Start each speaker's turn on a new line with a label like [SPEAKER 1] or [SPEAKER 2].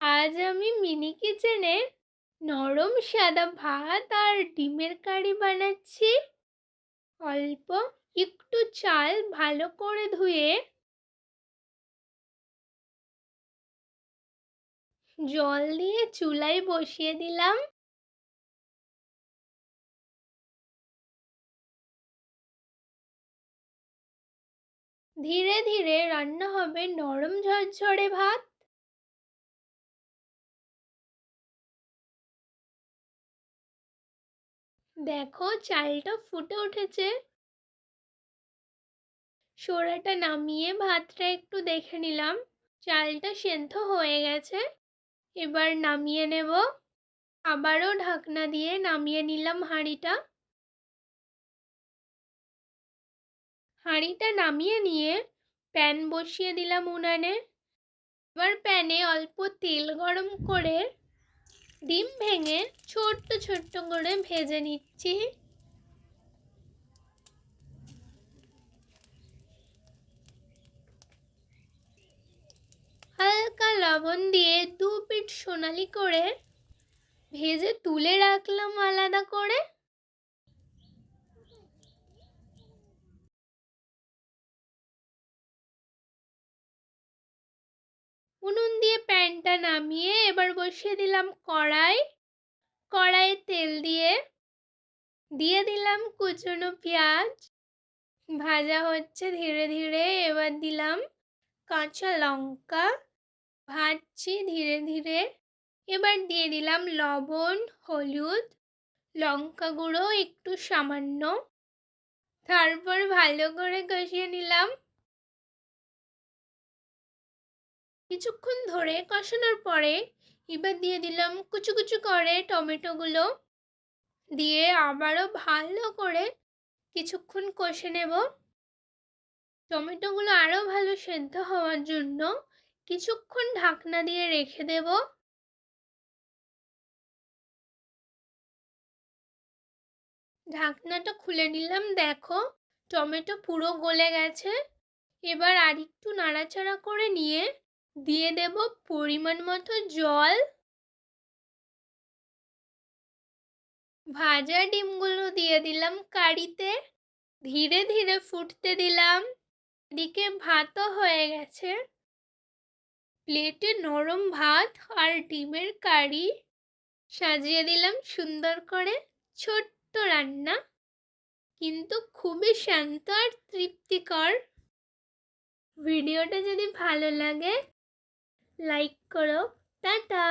[SPEAKER 1] আজ আমি মিনি কিচেনে নরম সাদা ভাত আর ডিমের কারি বানাচ্ছি। অল্প একটু চাল ভালো করে ধুয়ে জল দিয়ে চুলায় বসিয়ে দিলাম। ধীরে ধীরে রান্না হবে নরম ঝরঝরে ভাত। দেখো চালটা ফুটে উঠেছে। সোড়াটা নামিয়ে ভাতটা একটু দেখে নিলাম। চালটা সেদ্ধ হয়ে গেছে। এবার নামিয়ে নেব। আবারও ঢাকনা দিয়ে নামিয়ে নিলাম হাঁড়িটা। হাঁড়িটা নামিয়ে নিয়ে প্যান বসিয়ে দিলাম উনানে। এবার প্যানে অল্প তেল গরম করে ডিম ভেঙে ছোট্ট ছোট্ট করে ভেজে নিচ্ছি। হালকা লবণ দিয়ে দু পিঠ সোনালি করে ভেজে তুলে রাখলাম আলাদা করে। উনুন দিয়ে প্যানটা নামিয়ে এবার বসিয়ে দিলাম কড়াই। কড়াইয়ে তেল দিয়ে দিয়ে দিলাম কুচনো পেঁয়াজ। ভাজা হচ্ছে ধীরে ধীরে। এবার দিলাম কাঁচা লঙ্কা। ভাজছি ধীরে ধীরে। এবার দিয়ে দিলাম লবণ, হলুদ, লঙ্কা গুঁড়ো একটু সামান্য। তারপর ভালো করে কষিয়ে নিলাম। কিছুক্ষণ ধরে কষানোর পরে এবার দিয়ে দিলাম কুচু কুচু করে টমেটোগুলো। দিয়ে আবারও ভালো করে কিছুক্ষণ কষে নেব। টমেটোগুলো আরও ভালো সেদ্ধ হওয়ার জন্য কিছুক্ষণ ঢাকনা দিয়ে রেখে দেব। ঢাকনাটা খুলে নিলাম। দেখো টমেটো পুরো গলে গেছে। এবার আরেকটু নাড়াচাড়া করে নিয়ে দিয়ে দেব পরিমাণ মতো জল। ভাজা ডিমগুলো দিয়ে দিলাম কারিতে। ধীরে ধীরে ফুটতে দিলাম। এদিকে ভাতও হয়ে গেছে। প্লেটে নরম ভাত আর ডিমের কারি সাজিয়ে দিলাম সুন্দর করে। ছোট্ট রান্না, কিন্তু খুবই শান্ত আর তৃপ্তিকর। ভিডিওটা যদি ভালো লাগে লাইক করো। টাটা।